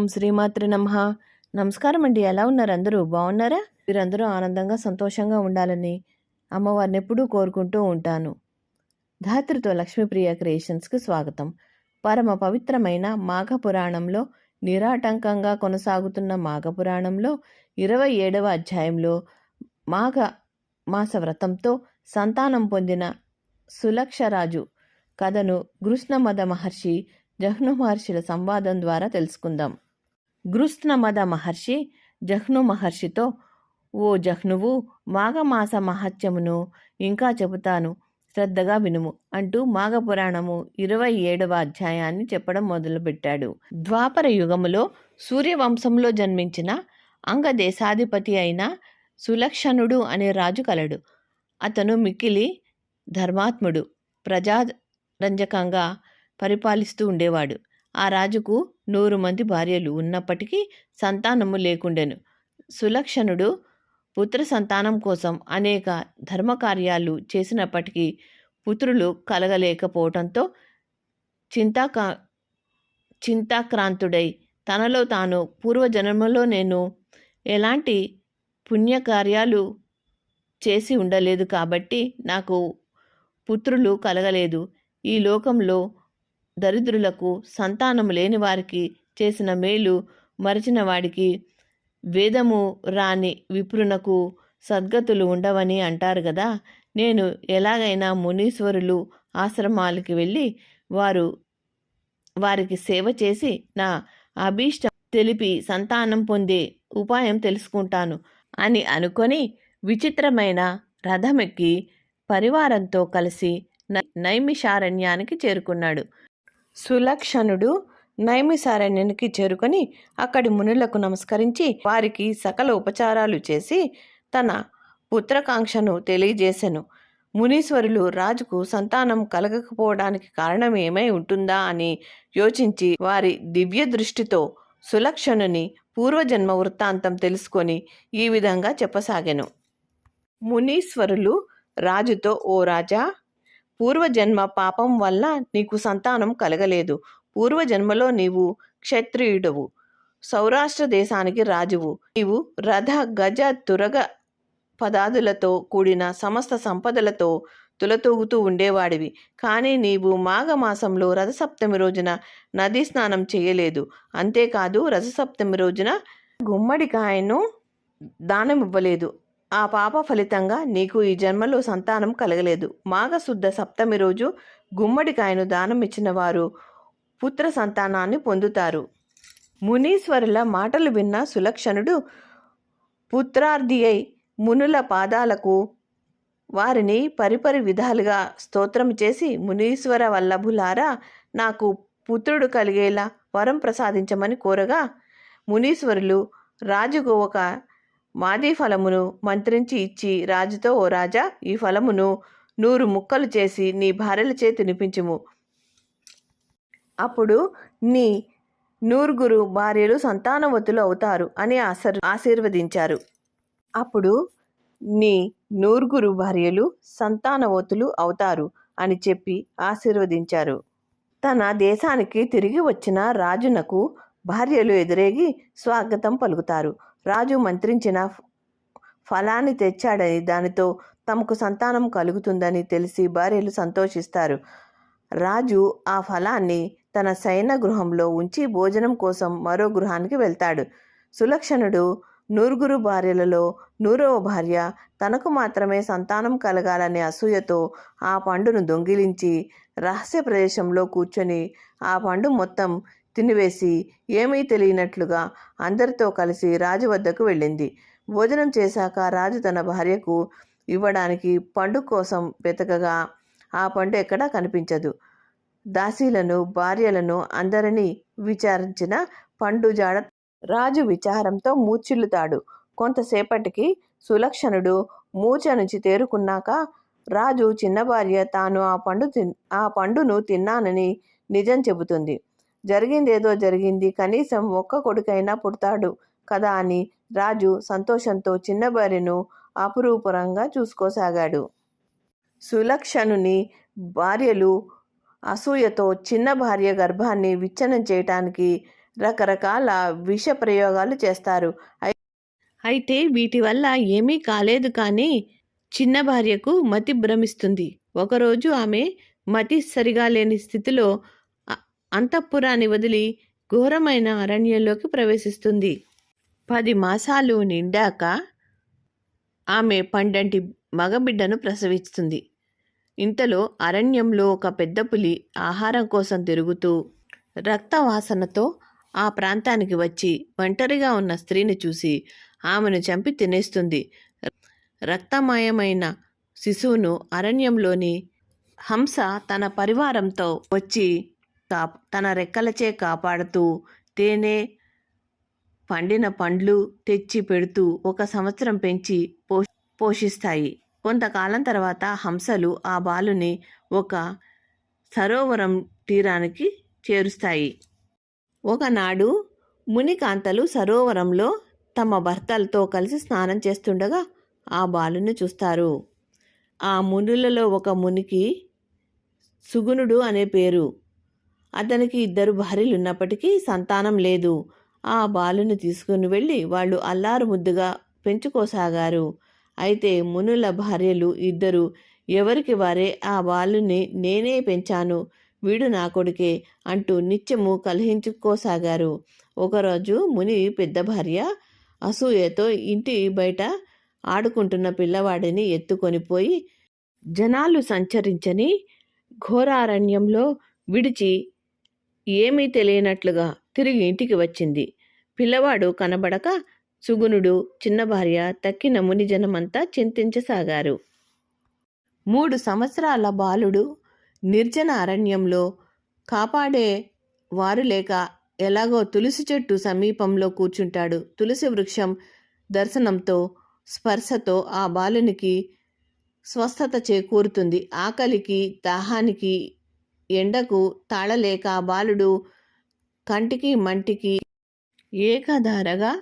ఓం శ్రీమాత్రి నమః. నమస్కారం అండి. ఎలా ఉన్నారు అందరూ? బాగున్నారా? మీరందరూ ఆనందంగా సంతోషంగా ఉండాలని అమ్మవారిని ఎప్పుడూ కోరుకుంటూ ఉంటాను. ధాత్రితో లక్ష్మీప్రియ క్రియేషన్స్కి స్వాగతం. పరమ పవిత్రమైన మాఘ పురాణంలో నిరాటంకంగా కొనసాగుతున్న మాఘ పురాణంలో 27వ అధ్యాయంలో మాఘ మాస వ్రతంతో సంతానం పొందిన సులక్షరాజు కథను గృష్ణమద మహర్షి జహ్ను మహర్షుల సంవాదం ద్వారా తెలుసుకుందాం. గృష్ణమద మహర్షి జహ్ను మహర్షితో, ఓ జహ్నువు, మాఘమాస మహత్యమును ఇంకా చెబుతాను, శ్రద్ధగా వినుము అంటూ మాఘపురాణము 27వ అధ్యాయాన్ని చెప్పడం మొదలుపెట్టాడు. ద్వాపర యుగములో సూర్యవంశంలో జన్మించిన అంగదేశాధిపతి అయిన సులక్షణుడు అనే రాజు కలడు. అతను మిక్కిలి ధర్మాత్ముడు, ప్రజారంజకంగా పరిపాలిస్తూ ఉండేవాడు. ఆ రాజుకు 100 మంది భార్యలు ఉన్నప్పటికీ సంతానము లేకుండెను. సులక్షణుడు పుత్ర సంతానం కోసం అనేక ధర్మకార్యాలు చేసినప్పటికీ పుత్రులు కలగలేకపోవటంతో చింతాక్రాంతుడై తనలో తాను, పూర్వజన్మలో నేను ఎలాంటి పుణ్యకార్యాలు చేసి ఉండలేదు కాబట్టి నాకు పుత్రులు కలగలేదు. ఈ లోకంలో దరిద్రులకు, సంతానము లేని వారికి చేసిన మేలు మరచిన వాడికి, వేదము రాని విప్రునకు సద్గతులు ఉండవని అంటారు కదా. నేను ఎలాగైనా మునీశ్వరులు ఆశ్రమాలకి వెళ్ళి వారికి సేవ చేసి నా అభీష్టం తెలిపి సంతానం పొందే ఉపాయం తెలుసుకుంటాను అని అనుకొని విచిత్రమైన రథమెక్కి పరివారంతో కలిసి నైమిషారణ్యానికి చేరుకున్నాడు. సులక్షణుడు నైమిషారణ్యానికి చేరుకొని అక్కడి మునులకు నమస్కరించి వారికి సకల ఉపచారాలు చేసి తన పుత్రకాంక్షను తెలియజేసెను. మునీశ్వరులు రాజుకు సంతానం కలగకపోవడానికి కారణం ఏమై ఉంటుందా అని యోచించి వారి దివ్య దృష్టితో సులక్షణుని పూర్వజన్మ వృత్తాంతం తెలుసుకొని ఈ విధంగా చెప్పసాగెను. మునీశ్వరులు రాజుతో, ఓ రాజా, పూర్వజన్మ పాపం వల్ల నీకు సంతానం కలగలేదు. పూర్వజన్మలో నీవు క్షత్రియుడవు, సౌరాష్ట్ర దేశానికి రాజువు. నీవు రథ, గజ, తురగ పదాదులతో కూడిన సమస్త సంపదలతో తులతూగుతూ ఉండేవాడివి. కానీ నీవు మాఘమాసంలో రథసప్తమి రోజున నదీ స్నానం చేయలేదు. అంతేకాదు, రథసప్తమి రోజున గుమ్మడికాయను దానమివ్వలేదు. ఆ పాప ఫలితంగా నీకు ఈ జన్మలో సంతానం కలగలేదు. మాఘశుద్ధ సప్తమి రోజు గుమ్మడికాయను దానం ఇచ్చిన వారు పుత్ర సంతానాన్ని పొందుతారు. మునీశ్వరుల మాటలు విన్న సులక్షణుడు పుత్రార్థి అయి మునుల పాదాలకు వారిని పరిపరి విధాలుగా స్తోత్రం చేసి, మునీశ్వర వల్లభులారా, నాకు పుత్రుడు కలిగేలా వరం ప్రసాదించమని కోరగా, మునీశ్వరులు రాజుకు ఒక మాది ఫలమును మంత్రించి ఇచ్చి రాజుతో, ఓ రాజా, ఈ ఫలమును 100 ముక్కలు చేసి నీ భార్యలచే తినిపించుము. అప్పుడు నీ 100 భార్యలు సంతానవతులు అవుతారు అని ఆశీర్వదించారు. అప్పుడు నీ 100 భార్యలు సంతానవతులు అవుతారు అని చెప్పి ఆశీర్వదించారు. తన దేశానికి తిరిగి వచ్చిన రాజునకు భార్యలు ఎదురేగి స్వాగతం పలుకుతారు. రాజు మంత్రించిన ఫలాన్ని తెచ్చాడని, దానితో తమకు సంతానం కలుగుతుందని తెలిసి భార్యలు సంతోషిస్తారు. రాజు ఆ ఫలాన్ని తన శయన గృహంలో ఉంచి భోజనం కోసం మరో గృహానికి వెళ్తాడు. సులక్షణుడు 100 భార్యలలో 100వ భార్య తనకు మాత్రమే సంతానం కలగాలనే అసూయతో ఆ పండును దొంగిలించి రహస్య ప్రదేశంలో కూర్చొని ఆ పండు మొత్తం తినివేసి ఏమీ తెలియనట్లుగా అందరితో కలిసి రాజు వద్దకు వెళ్ళింది. భోజనం చేశాక రాజు తన భార్యకు ఇవ్వడానికి పండు కోసం వెతకగా ఆ పండు ఎక్కడా కనిపించదు. దాసీలను, భార్యలను అందరినీ విచారించిన పండు జాడ రాజు విచారంతో మూర్ఛిల్లుతాడు. కొంతసేపటికి సులక్షణుడు మూర్ఛ నుంచి తేరుకున్నాక రాజు చిన్న భార్య తాను ఆ పండును తిన్నానని నిజం చెబుతుంది. జరిగిందేదో జరిగింది, కనీసం ఒక్క కొడుకైనా పుడతాడు కదా అని రాజు సంతోషంతో చిన్న భార్యను అపురూపంగా చూసుకోసాగాడు. సులక్షణుని భార్యలు అసూయతో చిన్న భార్య గర్భాన్ని విచ్ఛిన్నం చేయటానికి రకరకాల విష ప్రయోగాలు చేస్తారు. అయితే వీటి వల్ల ఏమీ కాలేదు, కానీ చిన్న భార్యకు మతి భ్రమిస్తుంది. ఒకరోజు ఆమె మతి సరిగా లేని స్థితిలో అంతఃపురాన్ని వదిలి ఘోరమైన అరణ్యంలోకి ప్రవేశిస్తుంది. 10 మాసాలు నిండాక ఆమె పండంటి మగబిడ్డను ప్రసవిస్తుంది. ఇంతలో అరణ్యంలో ఒక పెద్ద పులి ఆహారం కోసం తిరుగుతూ రక్తవాసనతో ఆ ప్రాంతానికి వచ్చి ఒంటరిగా ఉన్న స్త్రీని చూసి ఆమెను చంపి తినేస్తుంది. రక్తమయమైన శిశువును అరణ్యంలోని హంస తన పరివారంతో వచ్చి తన రెక్కలచే కాపాడుతూ తేనె, పండిన పండ్లు తెచ్చి పెడుతూ 1 సంవత్సరం పెంచి పోషిస్తాయి. కొంతకాలం తర్వాత హంసలు ఆ బాలుని ఒక సరోవరం తీరానికి చేరుస్తాయి. ఒకనాడు మునికాంతలు సరోవరంలో తమ భర్తలతో కలిసి స్నానం చేస్తుండగా ఆ బాలుని చూస్తారు. ఆ మునులలో ఒక మునికి సుగుణుడు అనే పేరు. అతనికి 2 భార్యలు ఉన్నప్పటికీ సంతానం లేదు. ఆ బాలుని తీసుకుని వెళ్ళి వాళ్ళు అల్లారు ముద్దుగా పెంచుకోసాగారు. అయితే మునుల భార్యలు 2 ఎవరికి వారే ఆ బాలుని నేనే పెంచాను, వీడు నా కొడుకే అంటూ నిత్యము కలహించుకోసాగారు. ఒకరోజు ముని పెద్ద భార్య అసూయతో ఇంటి బయట ఆడుకుంటున్న పిల్లవాడిని ఎత్తుకొని పోయి జనాలు సంచరించని ఘోరారణ్యంలో విడిచి ఏమీ తెలియనట్లుగా తిరిగి ఇంటికి వచ్చింది. పిల్లవాడు కనబడక సుగుణుడు, చిన్న భార్య, తక్కిన ముని జనమంతా చింతించసాగారు. 3 సంవత్సరాల బాలుడు నిర్జన అరణ్యంలో కాపాడే వారు లేక ఎలాగో తులసి చెట్టు సమీపంలో కూర్చుంటాడు. తులసి వృక్షం దర్శనంతో, స్పర్శతో ఆ బాలునికి స్వస్థత చేకూరుతుంది. ఆకలికి, దాహానికి, ఎండకు తాళలేక ఆ బాలుడు కంటికి మంటికి ఏకధారగా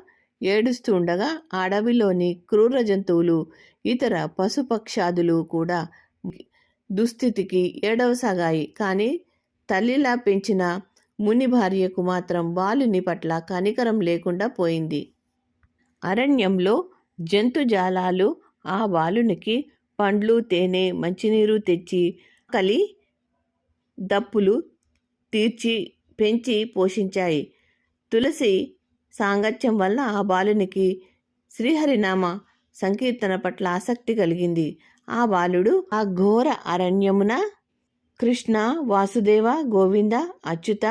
ఏడుస్తూ ఉండగా అడవిలోని క్రూర జంతువులు, ఇతర పశుపక్షాదులు కూడా దుస్థితికి ఏడవసాగాయి. కానీ తల్లిలా పెంచిన ముని భార్యకు మాత్రం బాలుని పట్ల కనికరం లేకుండా పోయింది. అరణ్యంలో జంతుజాలాలు ఆ బాలునికి పండ్లు, తేనె, మంచినీరు తెచ్చి కలి దప్పులు తీర్చి పెంచి పోషించాయి. తులసి సాంగత్యం వల్ల ఆ బాలునికి శ్రీహరినామ సంకీర్తన పట్ల ఆసక్తి కలిగింది. ఆ బాలుడు ఆ ఘోర అరణ్యమున కృష్ణ, వాసుదేవ, గోవింద, అచ్యుత,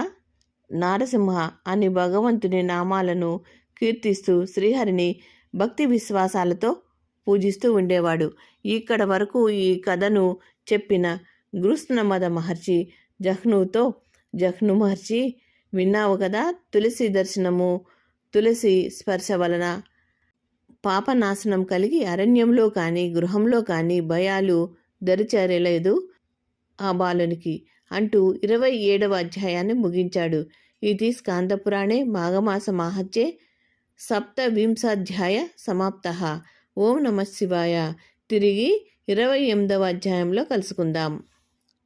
నారసింహ అని భగవంతుని నామాలను కీర్తిస్తూ శ్రీహరిని భక్తి విశ్వాసాలతో పూజిస్తూ ఉండేవాడు. ఇక్కడ వరకు ఈ కథను చెప్పిన గృత్స్నమద మహర్షి జహ్నుతో, జహ్ను మహర్షి, విన్నావు కదా, తులసి దర్శనము, తులసి స్పర్శ వలన పాపనాశనం కలిగి అరణ్యంలో కానీ గృహంలో కానీ భయాలు దరిచేరలేదు ఆ బాలునికి అంటూ 27వ అధ్యాయాన్ని ముగించాడు. ఇది స్కాందపురాణే మాఘమాస మాహత్యే సప్తవింశాధ్యాయ సమాప్తః. ఓం నమః శివాయ. తిరిగి 28వ అధ్యాయంలో కలుసుకుందాం.